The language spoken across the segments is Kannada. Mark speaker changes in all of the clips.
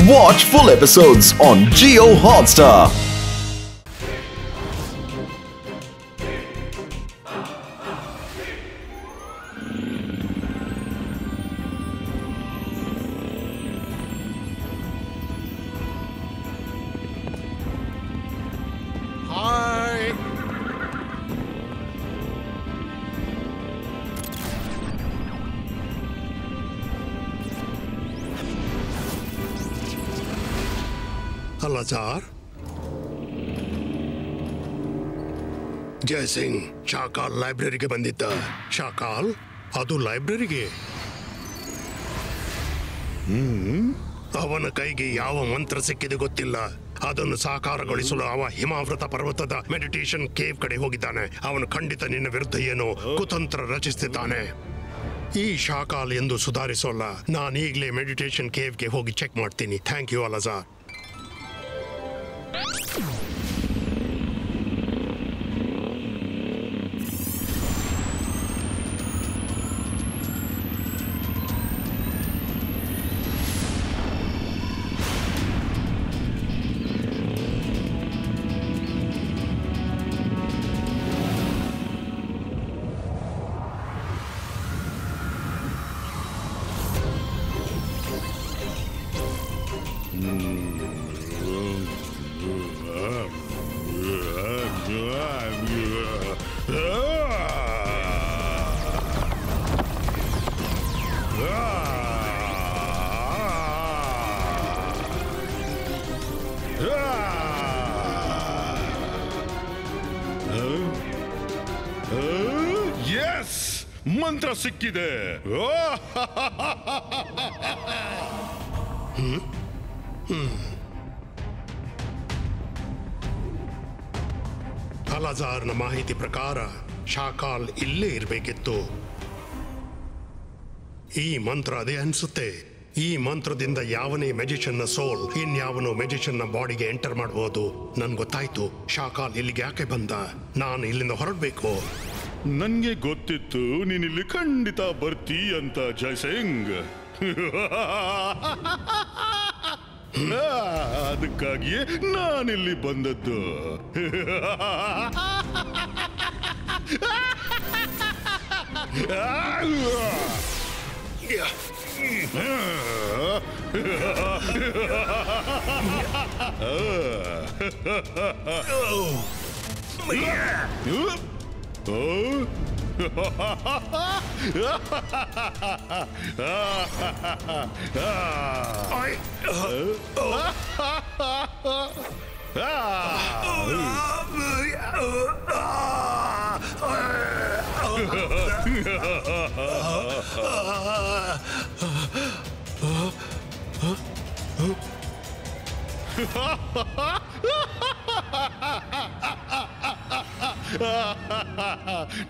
Speaker 1: Watch full episodes on Jio Hotstar.
Speaker 2: ಅಲಜಾರ್, Jai Singh ಶಾಕಾಲ್ ಲೈಬ್ರರಿಗೆ ಬಂದಿದ್ದ. ಶಾಕಾಲ್ ಅದು ಲೈಬ್ರರಿಗೆ. ಅವನ ಕೈಗೆ ಯಾವ ಮಂತ್ರ ಸಿಕ್ಕಿದೆ ಗೊತ್ತಿಲ್ಲ. ಅದನ್ನು ಸಾಕಾರಗೊಳಿಸಲು ಅವ ಹಿಮಾವೃತ ಪರ್ವತದ ಮೆಡಿಟೇಷನ್ ಕೇವ್ ಕಡೆ ಹೋಗಿದ್ದಾನೆ. ಅವನು ಖಂಡಿತ ನಿನ್ನ ವಿರುದ್ಧ ಏನೋ ಕುತಂತ್ರ ರಚಿಸುತ್ತಿದ್ದಾನೆ. ಈ ಶಾಕಾಲ್ ಎಂದು ಸುಧಾರಿಸೋಲ್ಲ. ನಾನೀಗಲೇ ಮೆಡಿಟೇಷನ್ ಕೇವ್ಗೆ ಹೋಗಿ ಚೆಕ್ ಮಾಡ್ತೀನಿ. Thank you Alazar.
Speaker 3: ಮಂತ್ರ ಸಿಕ್ಕಿದೆ.
Speaker 2: ಅಲಜಾರ್ನ ಮಾಹಿತಿ ಪ್ರಕಾರ ಶಾಕಾಲ್ ಇಲ್ಲೇ ಇರಬೇಕಿತ್ತು. ಈ ಮಂತ್ರ ಅದೇ ಅನ್ಸುತ್ತೆ. ಈ ಮಂತ್ರದಿಂದ ಯಾವನೇ ಮೆಜಿಷಿಯನ್ನ ಸೋಲ್ ಇನ್ಯಾವನೋ ಮೆಜಿಷಿಯನ್ನ ಬಾಡಿಗೆ ಎಂಟರ್ ಮಾಡಬಹುದು. ನನ್ ಗೊತ್ತಾಯ್ತು ಶಾಕಾಲ್ ಇಲ್ಲಿಗೆ ಯಾಕೆ ಬಂದ. ನಾನು ಇಲ್ಲಿಂದ ಹೊರಡ್ಬೇಕು.
Speaker 3: ನನ್ಗೆ ಗೊತ್ತಿತ್ತು ನೀನಿಲ್ಲಿ ಖಂಡಿತ ಬರ್ತೀ ಅಂತ ಜಯಸಿಂಗ್. ಅದಕ್ಕಾಗಿಯೇ ನಾನಿಲ್ಲಿ ಬಂದದ್ದು.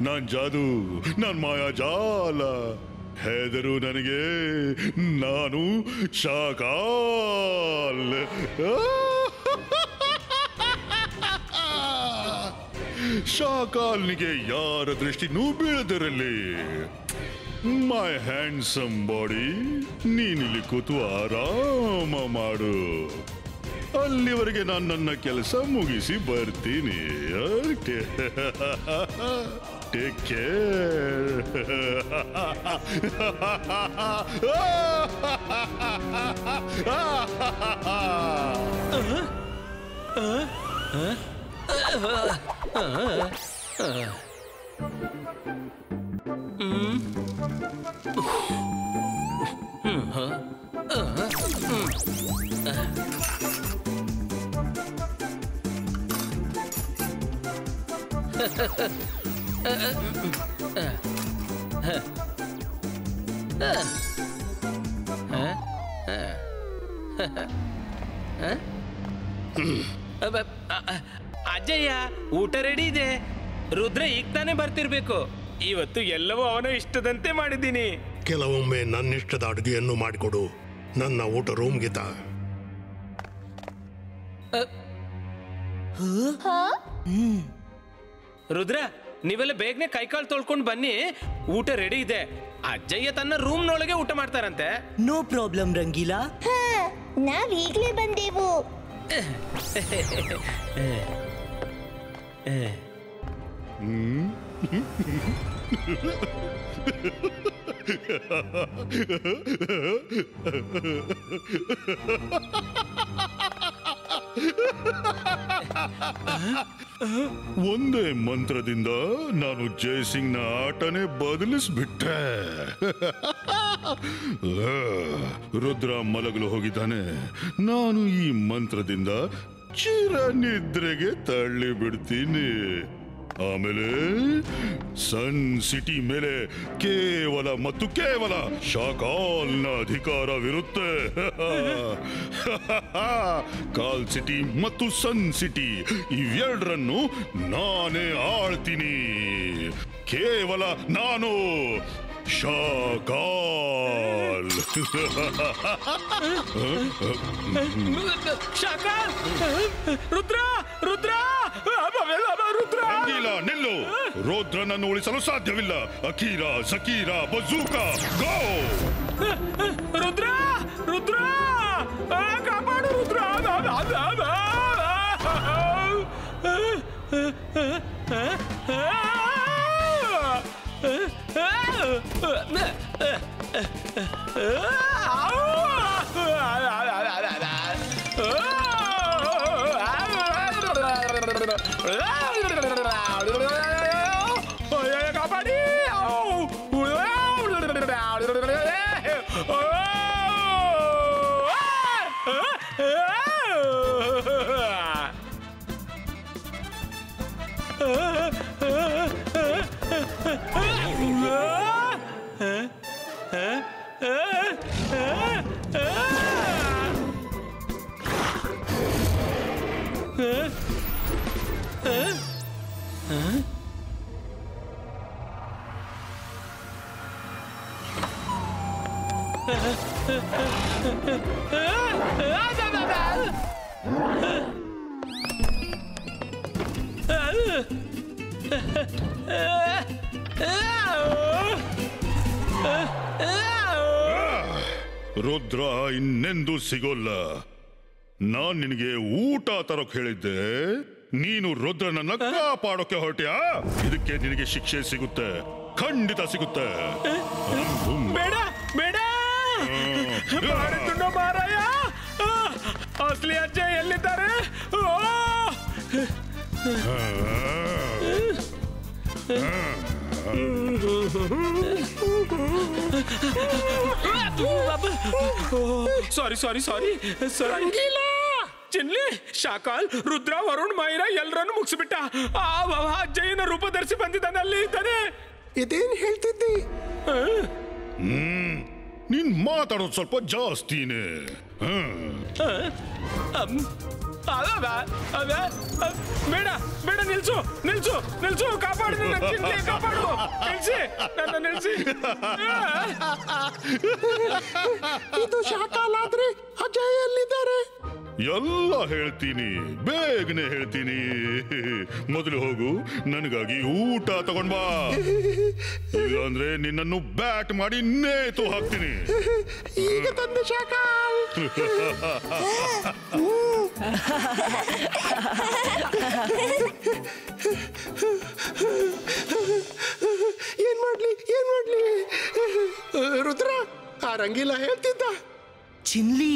Speaker 3: ನಾನ್ ಜಾದು, ನಾನ್ ಮಾಯಾಜಾಲ. ಹೆದರು ನನಗೆ, ನಾನು ಶಾಕಾಲ್. ಶಾಕಾಲ್ನಿಗೆ ಯಾರ ದೃಷ್ಟಿನೂ ಬೀಳದಿರಲಿ. ಮೈ ಹ್ಯಾಂಡ್ಸಮ್ ಬಾಡಿ, ನೀನಿಲ್ಲಿ ಕೂತು ಆರಾಮ ಮಾಡು. ಅಲ್ಲಿವರೆಗೆ ನಾನು ನನ್ನ ಕೆಲಸ ಮುಗಿಸಿ ಬರ್ತೀನಿ. Take care.
Speaker 4: ಅಜ್ಜಯ್ಯ, ಊಟ ರೆಡಿ ಇದೆ. ರುದ್ರ ಈಗ ತಾನೇ ಬರ್ತಿರ್ಬೇಕು. ಇವತ್ತು ಎಲ್ಲವೂ ಅವನ ಇಷ್ಟದಂತೆ ಮಾಡಿದ್ದೀನಿ.
Speaker 2: ಕೆಲವೊಮ್ಮೆ ನನ್ನಿಷ್ಟದ ಅಡುಗೆಯನ್ನು ಮಾಡಿಕೊಡು. ನನ್ನ ಊಟ ರೂಮ್ಗೆ ತಾ.
Speaker 4: ರುದ್ರ, ನೀವೆಲ್ಲ ಬೇಗನೆ ಕೈಕಾಲು ತೊಳ್ಕೊಂಡು ಬನ್ನಿ. ಊಟ ರೆಡಿ ಇದೆ. ಅಜ್ಜಯ್ಯ ತನ್ನ ರೂಮ್ನೊಳಗೆ ಊಟ ಮಾಡ್ತಾರಂತೆ.
Speaker 5: No problem Rangeela. ನಾವೀಗ್ಲೇ ಬಂದೆವು.
Speaker 3: ಒಂದೇ ಮಂತ್ರದಿಂದ ನಾನು ಜಯಸಿಂಗ್ನ ಆಟನೇ ಬದಲಿಸ್ಬಿಟ್ಟೆ. ರುದ್ರ ಮಲಗಲು ಹೋಗಿದ್ದಾನೆ. ನಾನು ಈ ಮಂತ್ರದಿಂದ ಚಿರ ನಿದ್ರೆಗೆ ತಳ್ಳಿ ಬಿಡ್ತೀನಿ. ಆಮೇಲೆ ಸನ್ ಸಿಟಿ ಮೇಲೆ ಕೇವಲ ಮತ್ತು ಕೇವಲ ಶಾಕಾಲ್ನ ಅಧಿಕಾರವಿರುತ್ತೆ. ಕಾಲ್ ಸಿಟಿ ಮತ್ತು ಸನ್ ಸಿಟಿ ಇವೆರಡರನ್ನು ನಾನೇ ಆಳ್ತೀನಿ. ಕೇವಲ ನಾನು ಶಾಕಾಲ್.
Speaker 4: ಶಾಕಾಲ್, ರುದ್ರ ರುದ್ರ ರುದ್ರ,
Speaker 3: ನಿಲ್ಲು. ರುದ್ರನನ್ನು ಉಳಿಸಲು ಸಾಧ್ಯವಿಲ್ಲ. ಅಕೀರಾ, ಜಕೀರಾ, ಬಜೂಕಾ, ಗೋ!
Speaker 4: ರುದ್ರ ರುದ್ರ, ಕಾಪಾಡು ರುದ್ರ. ಕಾಪಾಡಿ.
Speaker 3: ರುದ್ರ ಇನ್ನೆಂದೂ ಸಿಗೋಲ್ಲ. ನಾನ್ ನಿನಗೆ ಊಟ ತರೋಕ್ ಹೇಳಿದ್ದೆ, ನೀನು ರುದ್ರನನ್ನ ಕಾಪಾಡೋಕೆ ಹೊರಟ್ಯಾ? ಇದಕ್ಕೆ ನಿನಗೆ ಶಿಕ್ಷೆ ಸಿಗುತ್ತೆ, ಖಂಡಿತ ಸಿಗುತ್ತೆ.
Speaker 4: ಬೇಡ ಬೇಡ ಮಾರಾಯ. ಅಸಲಿ ಅಜ್ಜ ಎಲ್ಲಿದ್ದಾರೆ? ಸಾರಿ ಸಾರಿ ಸಾರಿ ಚಿನ್ಲಿ, ಶಾಕಾಲ್, ರುದ್ರ, ವರುಣ್, ಮೈರಾ ಎಲ್ಲರನ್ನು ಮುಗಿಸ್ಬಿಟ್ಟ. ಅಜ್ಜಯ್ಯನ ರೂಪ ಧರಿಸಿ ಬಂದಿದ್ದಾನೆ, ಅಲ್ಲಿ ಇದ್ದಾನೆ.
Speaker 2: ಇದೇನ್ ಹೇಳ್ತಿದ್ದಿ?
Speaker 3: ನೀನ್ ಮಾತಾಡೋದು ಸ್ವಲ್ಪ ಜಾಸ್ತಿನೇ.
Speaker 4: ಬೇಡ ಬೇಡ, ನಿಲ್ಸು ನಿಲ್ಸು ನಿಲ್ಸು, ಕಾಪಾಡು ನನ್ನ ಚಿನ್ಲಿ, ಕಾಪಾಡು, ನಿಲ್ಸಿ ನನ್ನ, ನಿಲ್ಸಿ.
Speaker 2: ಇದು ಶಾಕಾಲ್ ಆದ್ರೆ ಅಜಯ್ ಎಲ್ಲಿದ್ದಾರೆ?
Speaker 3: ಎಲ್ಲ ಹೇಳ್ತೀನಿ, ಬೇಗನೆ ಹೇಳ್ತೀನಿ. ಮೊದಲು ಹೋಗು, ನನಗಾಗಿ ಊಟ ತಗೊಂಡ್ ಬಾ. ಇಲ್ಲಾಂದ್ರೆ ನಿನ್ನನ್ನು ಬ್ಯಾಟ್ ಮಾಡಿ ನೇತು ಹಾಕ್ತೀನಿ.
Speaker 2: ಈಗ ತಂದೆ ಶಾಕಾಲ್. ಏನ್ ಮಾಡ್ಲಿ ಏನ್ ಮಾಡ್ಲಿ? ರುದ್ರ, ಆ ರಂಗಿಲ್ಲ ಹೇಳ್ತಿದ್ದ.
Speaker 6: ಚಿನ್ಲಿ,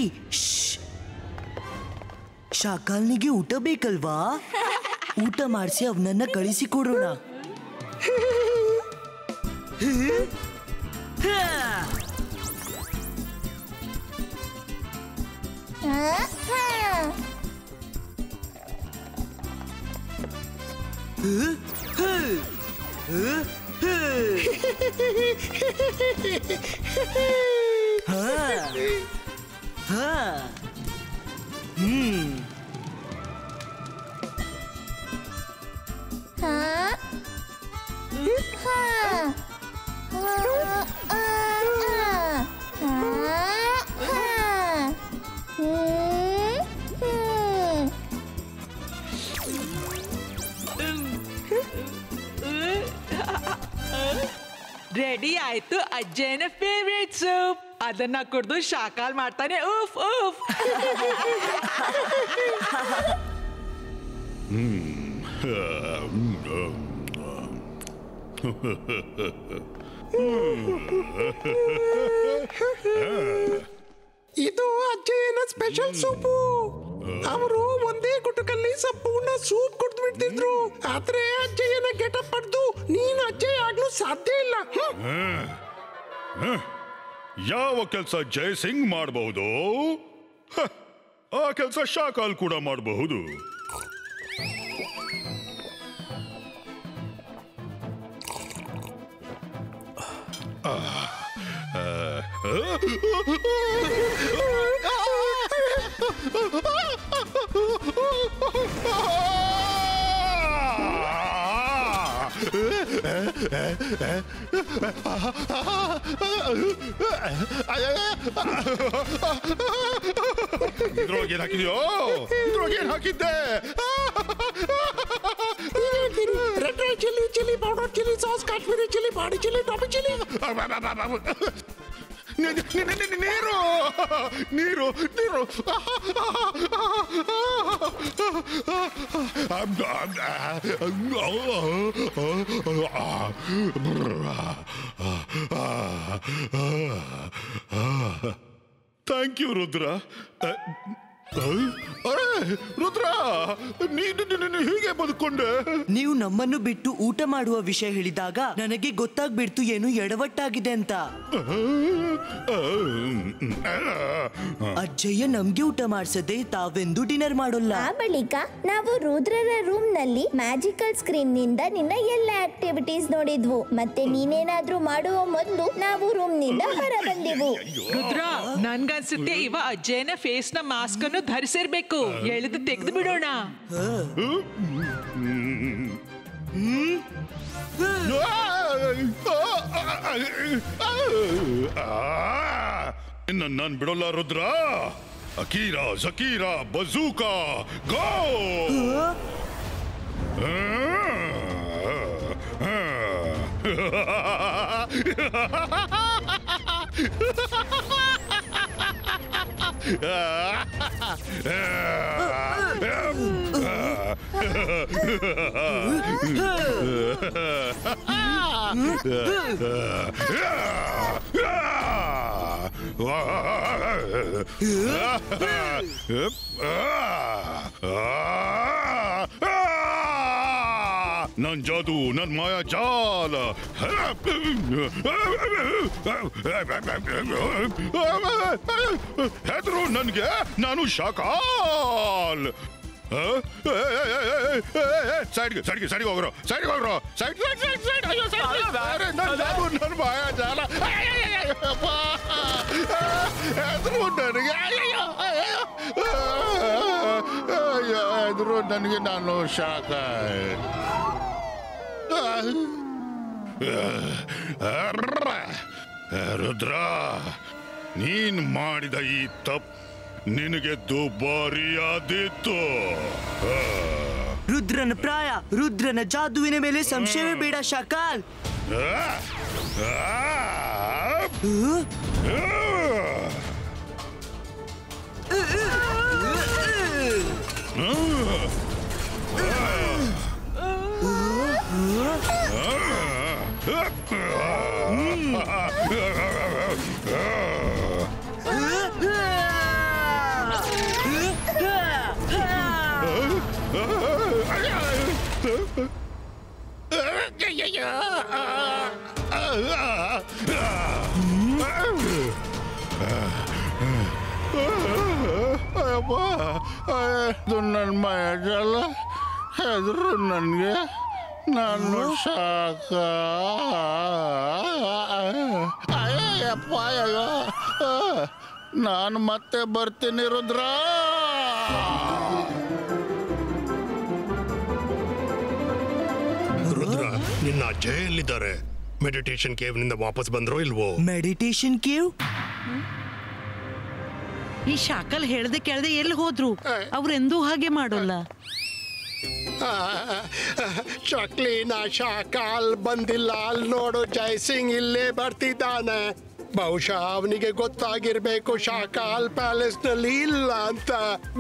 Speaker 6: ಶಾಕಾಲ್ನಿಗೆ ಊಟ ಬೇಕಲ್ವಾ? ಊಟ ಮಾಡಿಸಿ ಅವನನ್ನ ಕಳಿಸಿಕೊಡೋಣ.
Speaker 7: ರೆಡಿ ಆಯ್ತು ಅಜ್ಜನ ಫೇವ್ರೇಟ್ ಸೂಪ್. ಅದನ್ನ ಕುಡಿದು ಶಾಕಾಲ್ ಮಾಡ್ತಾನೆ. ಉಫ್ ಉಫ್.
Speaker 5: ಇದು ಅಜ್ಜಯ್ಯನ ಸ್ಪೆಷಲ್ ಸೂಪು. ಅವರು ಒಂದೇ ಗುಟಕಲ್ಲಿ ಸಂಪೂರ್ಣ ಸೂಪ್ ಕುಡ್ದು ಬಿಡ್ತಿದ್ರು. ಆದ್ರೆ ಅಜ್ಜಯ್ಯನ ಗೆಟಪ್ ಪಡೆದು ನೀನು ಅಜ್ಜಯ್ಯ ಆಗ್ಲೂ ಸಾಧ್ಯ ಇಲ್ಲ.
Speaker 3: ಯಾವ ಕೆಲಸ ಜಯಸಿಂಗ್ ಮಾಡಬಹುದು, ಆ ಕೆಲಸ ಶಾಕಾಲ್ ಕೂಡ ಮಾಡಬಹುದು. ಇದ್ರೊಳಗೇನ್ ಹಾಕಿದ್ಯೋ? ಇದ್ರೊಳಗೇನ್ ಹಾಕಿದ್ದೆ?
Speaker 5: Red rice chilli, chilli powder, chilli sauce, Kashmiri chilli, Byadgi chilli, ಟಾಪಿ ಚಿಲ್ಲಿ.
Speaker 3: ನೀರು ನೀರು ನೀರು. Thank you Rudra. ರುದ್ರ, ನೀನು ಹೀಗೆ ಬದುಕೊಂಡೆ?
Speaker 6: ನೀವು ನಮ್ಮನ್ನು ಬಿಟ್ಟು ಊಟ ಮಾಡುವ ವಿಷಯ ಹೇಳಿದಾಗ ನನಗೆ ಗೊತ್ತಾಗ್ಬಿಡ್ತು ಏನು ಎಡವಟ್ಟಾಗಿದೆ ಅಂತ. ಅಜ್ಜಯ್ಯ ನಮ್ಗೆ ಊಟ ಮಾಡ್ಸದೆ ತಾವೆಂದು ಡಿನ್ನರ್ ಮಾಡೋಲ್ಲ.
Speaker 7: ಆ ಬಳಿಕ ನಾವು ರುದ್ರರ ರೂಮ್ ನಲ್ಲಿ ಮ್ಯಾಜಿಕಲ್ ಸ್ಕ್ರೀನ್ ನಿಂದ ನಿನ್ನ ಎಲ್ಲ ಆಕ್ಟಿವಿಟೀಸ್ ನೋಡಿದ್ವು. ಮತ್ತೆ ನೀನೇನಾದ್ರೂ ಮಾಡುವ ಮೊದಲು ನಾವು ರೂಮ್ ನಿಂದ ಹೊರ ಬಂದೆವು.
Speaker 8: ರುದ್ರ, ನನ್ಗನ್ಸುತ್ತೆ ಇವ ಅಜ್ಜಯ್ಯನ ಫೇಸ್ ನ ಮಾಸ್ಕ್ ಅನ್ನು ಧರಿಸಿರ್ಬೇಕು. ಎಳೆದು ತೆಗೆದು ಬಿಡೋಣ.
Speaker 3: ಇನ್ನು ನಾನ್ ಬಿಡೋಲ್ಲ ರುದ್ರ. ಅಕೀರಾ, ಜಕೀರಾ, ಬಜೂಕಾ, ಗೋ! ನನ್ ಜಾದು, ನನ್ ಮಾಯಾ ಜಾಲ. ಹೆದ್ರು ನನ್ಗೆ, ನಾನು ಶಾಕಾಲ್. ಸೈಡ್ಗೆ ಹೋಗ್ರೋ, ಸೈಡ್ಗೆ ಹೋಗ್ರೋ, ಸೈಡ್ ಸೈಡ್ ಸೈಡ್ ಸೈಡ್. ಅಯ್ಯೋ ಸೈಡ್, ನನ್ನ ಮಾಯಾ ಜಾಲ. ಹೆದ್ರು ನನಗೆ, ಹೆದ್ರು ನನಗೆ, ನಾನು ಶಾಕಾಲ್. ರುದ್ರ, ನೀನ್ ಮಾಡಿದ ಈ ತಪ್ಪು ನಿನಗೆ ದುಬಾರಿಯಾದಿತ್ತು.
Speaker 6: ರುದ್ರನ ಪ್ರಾಯ, ರುದ್ರನ ಜಾದುವಿನ ಮೇಲೆ ಸಂಶಯವೇ ಬೇಡ ಶಾಕಾಲ್.
Speaker 3: ನನ್ನ ಮಾಯ ಜಾಲ. ಹೆದ್ರು ನನಗೆ, ನಾನು ಶಾಕ. ಅಯ್ಯಪ್ಪ, ಅಯ್ಯೋ, ನಾನು ಮತ್ತೆ ಬರ್ತೀನಿ ರುದ್ರ.
Speaker 2: ರುದ್ರ, ನಿನ್ನ ಅಜ್ಜಯ್ಯಲ್ಲಿದ್ದಾರೆ. ಮೆಡಿಟೇಷನ್ ಕೇವ್ ನಿಂದ ವಾಪಸ್ ಬಂದ್ರೋ ಇಲ್ವೋ?
Speaker 6: Meditation cave?
Speaker 9: ಈ ಶಾಕಲ್ ಹೇಳ್ದೆ ಕೇಳ್ದೆ ಎಲ್ಲಿ ಹೋದ್ರು? ಅವ್ರೆಂದೂ ಹಾಗೆ ಮಾಡೋಲ್ಲ.
Speaker 5: ಚಕ್ಲಿನ ಶಾಕಾಲ್ ಬಂದಿಲ್ಲ. ಅಲ್ಲಿ ನೋಡು, ಜಯಸಿಂಗ್ ಇಲ್ಲೇ ಬರ್ತಿದ್ದಾನೆ. ಬಹುಶಃ ಅವನಿಗೆ ಗೊತ್ತಾಗಿರ್ಬೇಕು ಶಾಕಾಲ್ ಪ್ಯಾಲೇಸ್ ನಲ್ಲಿ ಇಲ್ಲ ಅಂತ.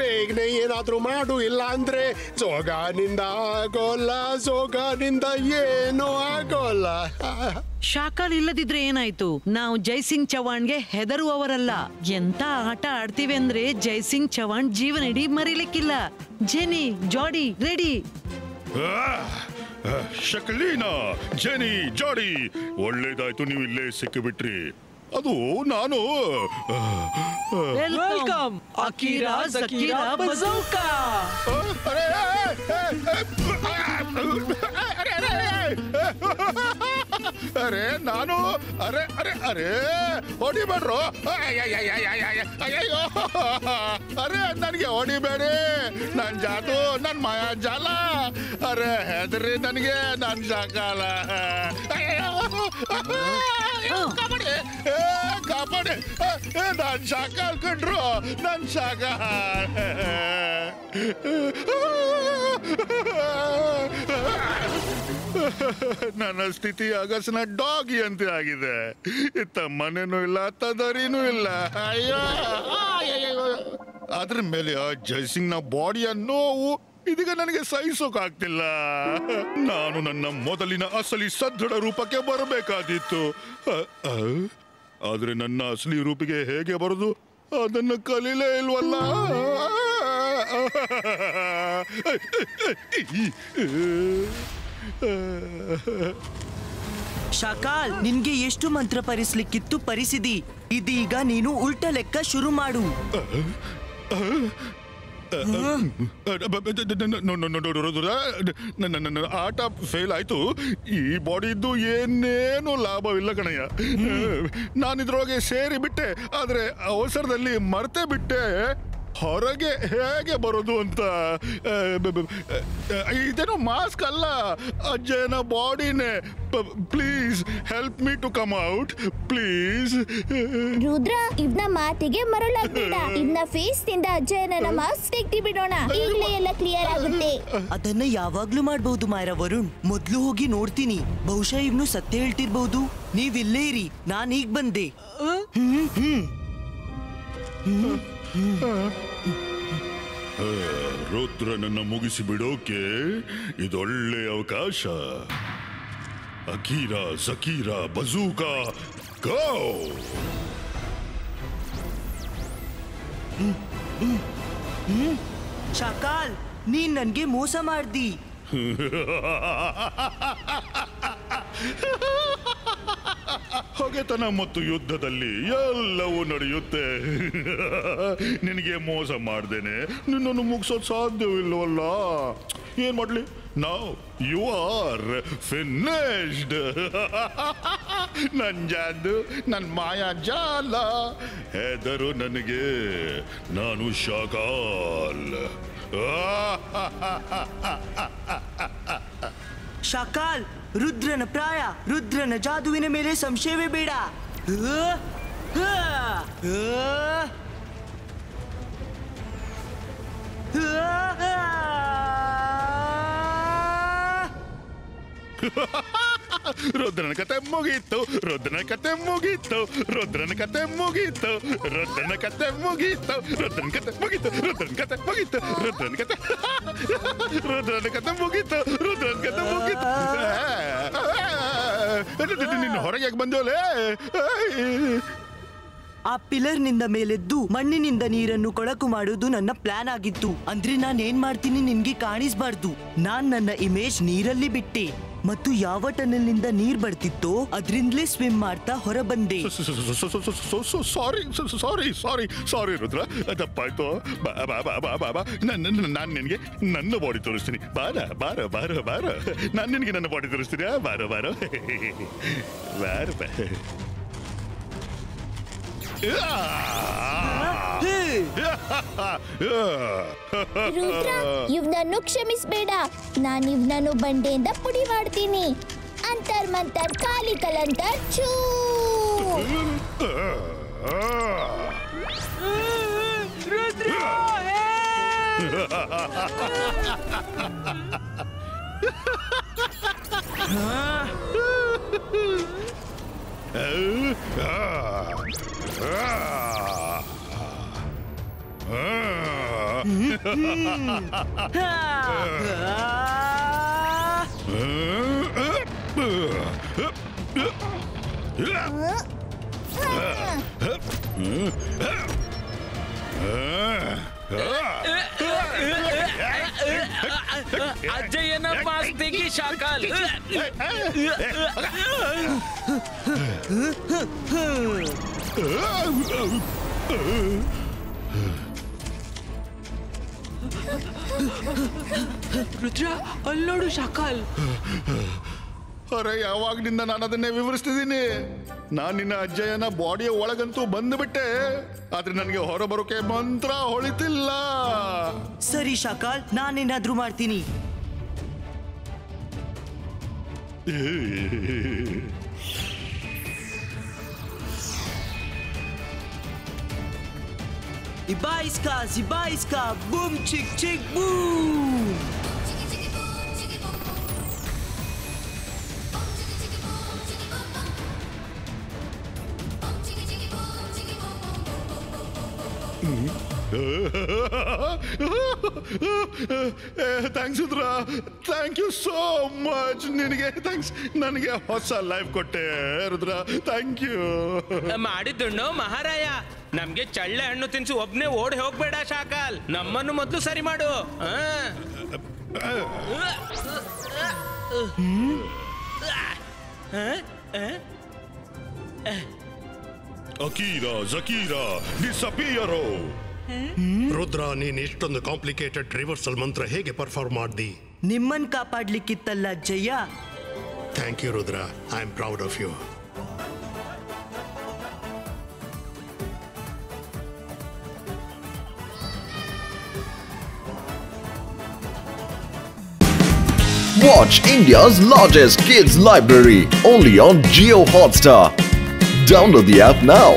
Speaker 5: ಬೇಗನೆ ಏನಾದ್ರೂ ಮಾಡು, ಇಲ್ಲ ಅಂದ್ರೆ ಜೋಗಾನಿಂದ ಆಗೋಲ್ಲ, ಜೋಗಾನಿಂದ ಏನೂ ಆಗೋಲ್ಲ.
Speaker 9: ಶಾಕಾಲ್ ಇಲ್ಲದಿದ್ರೆ ಏನಾಯ್ತು? ನಾವು ಜೈಸಿಂಗ್ ಚವಾಣ್ಗೆ ಹೆದರುವವರಲ್ಲ. ಎಂತ ಆಟ ಆಡ್ತೀವಿ ಅಂದ್ರೆ ಜೈಸಿಂಗ್ ಚವಾಣ್ ಜೀವನ ಇಡೀ ಮರಿಲಿಕ್ಕಿಲ್ಲ. ಜೆನಿ, ಜಾಡಿ ರೆಡಿ.
Speaker 3: ಶಕ್ಲೀನಾ, ಜೆನಿ, ಜಾಡಿ, ಒಳ್ಳೇದಾಯ್ತು ನೀವು ಇಲ್ಲೇ ಸಿಕ್ಕಿಬಿಟ್ರಿ. ಅದು ನಾನು
Speaker 8: ವೆಲ್ಕಮ್ ಅಕೀರಾ ಜಕೀರಾ ಬಜೂಕಾ.
Speaker 3: ಅರೆ ನಾನು ಅರೆ ಅರೆ ಅರೆ ಹೊಡಿಬೇಡ್ರು. ಅಯ್ಯೋ ಅರೆ ನನಗೆ ಹೊಡಿಬೇಡಿ, ನನ್ ಜಾದು ನನ್ ಮಾಯಾ ಜಾಲ. ಅರೆ ಹೆದರಿ ನನಗೆ ನನ್ ಶಾಕಾಲ. ಕಾಪಾಡಿ ಕಾಪಾಡಿ, ನನ್ ಶಾಕಾಲ್ ಕಂಡ್ರು, ನನ್ ಶಾಕಾಲ್. ನನ್ನ ಸ್ಥಿತಿ ಅಗಸನ ಡಾಗಿ ಅಂತ ಆಗಿದೆ. ಇತ್ತ ಮನೆನೂ ಇಲ್ಲ, ತದರಿನೂ ಇಲ್ಲ. ಅಯ್ಯೋ ಅದ್ರ ಮೇಲೆ ಆ ಜೈಸಿಂಗ್ ನ ಬಾಡಿಯ ನೋವು ಇದೀಗ ನನಗೆ ಸಹಿಸೋಕಾಗ್ತಿಲ್ಲ. ನಾನು ನನ್ನ ಮೊದಲಿನ ಅಸಲಿ ಸದೃಢ ರೂಪಕ್ಕೆ ಬರಬೇಕಾದಿತ್ತು. ಆದ್ರೆ ನನ್ನ ಅಸಲಿ ರೂಪಿಗೆ ಹೇಗೆ ಬರೋದು ಅದನ್ನು ಕಲೀಲೇ ಇಲ್ವಲ್ಲ.
Speaker 6: ಶಾಕಾಲ್, ನಿನ್ಗೆ ಎಷ್ಟು ಮಂತ್ರ ಪರಿಸ್ಲಿಕ್ಕಿತ್ತು ಪರಿಸಿದಿ. ಇದೀಗ ನೀನು ಉಲ್ಟ ಲೆಕ್ಕ ಶುರು ಮಾಡು.
Speaker 3: ನನ್ನ ಆಟ ಫೇಲ್ ಆಯ್ತು. ಈ ಬಾಡಿ ಇದ್ದು ಏನೇನು ಲಾಭವಿಲ್ಲ ಕಣಯ್ಯ. ನಾನಿದ್ರೊಳಗೆ ಸೇರಿ ಬಿಟ್ಟೆ, ಆದ್ರೆ ಅವಸರದಲ್ಲಿ ಮರ್ತೇ ಬಿಟ್ಟೆ ಹೊರಗೆ ಹೇಗೆ ಬರೋದು ಅಂತ. ಇದೇನು ಮಾಸ್ಕ್ ಅಲ್ಲ, ಅಜ್ಜನ ಬಾಡಿನೇ. Please help me to come out please.
Speaker 7: Rudra, ಇವ್ನ ಮಾತಿಗೆ ಮರಳಾಗ್ಬೇಡ. ಇವ್ನ ಫೇಸ್ ನಿಂದ ಅಜ್ಜಯನ ಮಾಸ್ಕ್ ತೆಗ್ದಿ ಬಿಡೋಣ. ಈಗಲೇ ಎಲ್ಲ ಕ್ಲಿಯರ್ ಆಗುತ್ತೆ.
Speaker 6: ಅದನ್ನ ಯಾವಾಗ್ಲೂ ಮಾಡ್ಬಹುದು ಮಾಯರ ವರುಣ್. ಮೊದ್ಲು ಹೋಗಿ ನೋಡ್ತೀನಿ. ಬಹುಶಃ ಇವ್ನು ಸತ್ಯ ಹೇಳ್ತಿರ್ಬಹುದು. ನೀವಿಲ್ಲೇ ಇರಿ, ನಾನ್ ಈಗ ಬಂದೆ.
Speaker 3: ರುದ್ರನನ್ನ ಮುಗಿಸಿ ಬಿಡೋಕೆ ಇದೊಳ್ಳೆ ಅವಕಾಶ. ಅಕೀರಾ ಜಕೀರಾ ಬಜೂಕಾ ಗೋ.
Speaker 6: ಶಾಕಾಲ್, ನೀನ್ ನನ್ಗೆ ಮೋಸ ಮಾಡ್ದಿ.
Speaker 3: ಹೊಗೆತನ ಮತ್ತು ಯುದ್ಧದಲ್ಲಿ ಎಲ್ಲವೂ ನಡೆಯುತ್ತೆ. ನಿನಗೆ ಮೋಸ ಮಾಡ್ದೇನೆ ನಿನ್ನನ್ನು ಮುಗಿಸೋದು ಸಾಧ್ಯವಿಲ್ಲವಲ್ಲ. ಏನ್ ಮಾಡ್ಲಿ? ನಾವು ಯು ಆರ್ ಫಿನಿಶ್ಡ್. ನನ್ ಜಾದು, ನನ್ ಮಾಯಾ ಜಾಲ. ಹೆದರು ನನಗೆ, ನಾನು ಶಾಕಾಲ್.
Speaker 6: ಶಾಕಾಲ್, ರುದ್ರನ ಪ್ರಾಯ, ರುದ್ರನ ಜಾದುವಿನ ಮೇಲೆ ಸಂಶಯವೇ ಬೇಡ.
Speaker 3: ರುದ್ರನ ಕತೆ ಮುಗೀತು, ರುದ್ರನ ಕತೆ ಮುಗೀತು, ರುದ್ರನ ಕತೆ ಮುಗೀತು, ರುದ್ರನ ಕತೆ ಮುಗೀತು, ರುದ್ರನ ಕತೆ ಮುಗೀತು, ರುದ್ರನ ಕತೆ ಮುಗೀತು, ರುದ್ರನ ಕತೆ ರುದ್ರನ ಕತೆ ಮುಗೀತು, ರುದ್ರನ ಕತೆ ಮುಗೀತು. ನಿನ್ನ ಹೊರಗೆ ಯಾಕೆ ಬಂದೋಲೆ?
Speaker 6: ಆ ಪಿಲ್ಲರ್ ನಿಂದ ಮೇಲೆದ್ದು ಮಣ್ಣಿನಿಂದ ನೀರನ್ನು ಕೊಳಕು ಮಾಡುವುದು ನನ್ನ ಪ್ಲಾನ್ ಆಗಿತ್ತು. ಅಂದ್ರೆ ನಾನ್ ಏನ್ ಮಾಡ್ತೀನಿ ನಿನ್ಗೆ ಕಾಣಿಸ್ಬಾರ್ದು. ನಾನ್ ನನ್ನ ಇಮೇಜ್ ನೀರಲ್ಲಿ ಬಿಟ್ಟೆ ಮತ್ತು ಯಾವ ಟನಲ್ ನಿಂದ ನೀರ್ ಬರ್ತಿತ್ತೋ ಅದ್ರಿಂದಲೇ ಸ್ವಿಮ್ ಮಾಡ್ತಾ ಹೊರ ಬಂದೆ.
Speaker 3: ಸಾರಿ ರುದ್ರ, ತಪ್ಪಾಯ್ತು. ನಾನ್ ನಿನ್ಗೆ ನನ್ನ ಬಾಡಿ ತೋರಿಸ್ತೀನಿ. ಬಾರ ಬಾರ ಬಾರ ಬಾರ, ನಾನ್ ನಿನ್ಗೆ ನನ್ನ ಬಾಡಿ ತೋರಿಸ್ತೀನಿ. ಬಾರ ಬಾರ ಬಾರ ಬಾರ.
Speaker 7: ರುದ್ರ, ಇವ್ನನ್ನು ಕ್ಷಮಿಸ್ಬೇಡ. ನಾನು ಇವ್ನನ್ನು ಬಂಡೆಯಿಂದ ಪುಡಿ ಮಾಡ್ತೀನಿ. ಅಂತರ್ ಮಂತರ್ ಕಾಲಿ ಕಲಂತರ್ ಚೂ.
Speaker 4: ಅಜ್ಜಯ್ಯನ ಮಾಸ್ಕ್ ತೆಗಿ ಶಾಕಾಲ್.
Speaker 8: ರುದ್ರ ಅಲ್ಲಿ ನೋಡು ಶಾಕಾಲ್.
Speaker 3: ಅರೆ ಯಾವಾಗ್ನಿಂದ ನಾನು ಅದನ್ನೇ ವಿವರಿಸ್ತಿದ್ದೀನಿ. ನಾನು ನಿನ್ನ ಅಜ್ಜಯ್ಯನ ಬಾಡಿಯ ಒಳಗಂತೂ ಬಂದುಬಿಟ್ಟೆ, ಆದ್ರೆ ನನಗೆ ಹೊರಬರೋಕೆ ಮಂತ್ರ ಹೊಳಿತಿಲ್ಲ.
Speaker 6: ಸರಿ ಶಾಕಾಲ್, ನಾನೇನಾದ್ರೂ ಮಾಡ್ತೀನಿ. ಇಬಾಯಿಸ್ಕಾ boom chick chick boom.
Speaker 3: Thanks Rudra, thank you so much. ನಿನಗೆ ಥ್ಯಾಂಕ್ಸ್, ನನಗೆ ಹೊಸ ಲೈಫ್ ಕೊಟ್ಟೆ ರುದ್ರ, ಥ್ಯಾಂಕ್ ಯು.
Speaker 4: ಮಾಡಿದ್ದುಣ್ಣು ಮಹಾರಾಯ, ನಮ್ಗೆ ಚಳ್ಳೆ ಹಣ್ಣು ತಿನ್ಸಿ ಒಬ್ನೇ ಓಡಿ ಹೋಗ್ಬೇಡ ಶಾಕಾಲ್, ನಮ್ಮನ್ನು ಮೊದಲು ಸರಿ ಮಾಡು.
Speaker 3: ಅಕೀರಾ ಜಕೀರಾ ಡಿಸಪಿಯರೋ.
Speaker 2: ರುದ್ರ, ನೀನ್ ಇಷ್ಟೊಂದು ಕಾಂಪ್ಲಿಕೇಟೆಡ್ ರಿವರ್ಸಲ್ ಮಂತ್ರ ಹೇಗೆ ಪರ್ಫಾರ್ಮ್ ಮಾಡ್ದಿ?
Speaker 6: ನಿಮ್ಮನ್ ಕಾಪಾಡ್ಲಿಕ್ಕಿತ್ತಲ್ಲ ಅಜ್ಜಯ್ಯ.
Speaker 2: Thank you Rudra, I am proud of you.
Speaker 1: Watch India's largest kids library only on Jio Hotstar. Download the app now.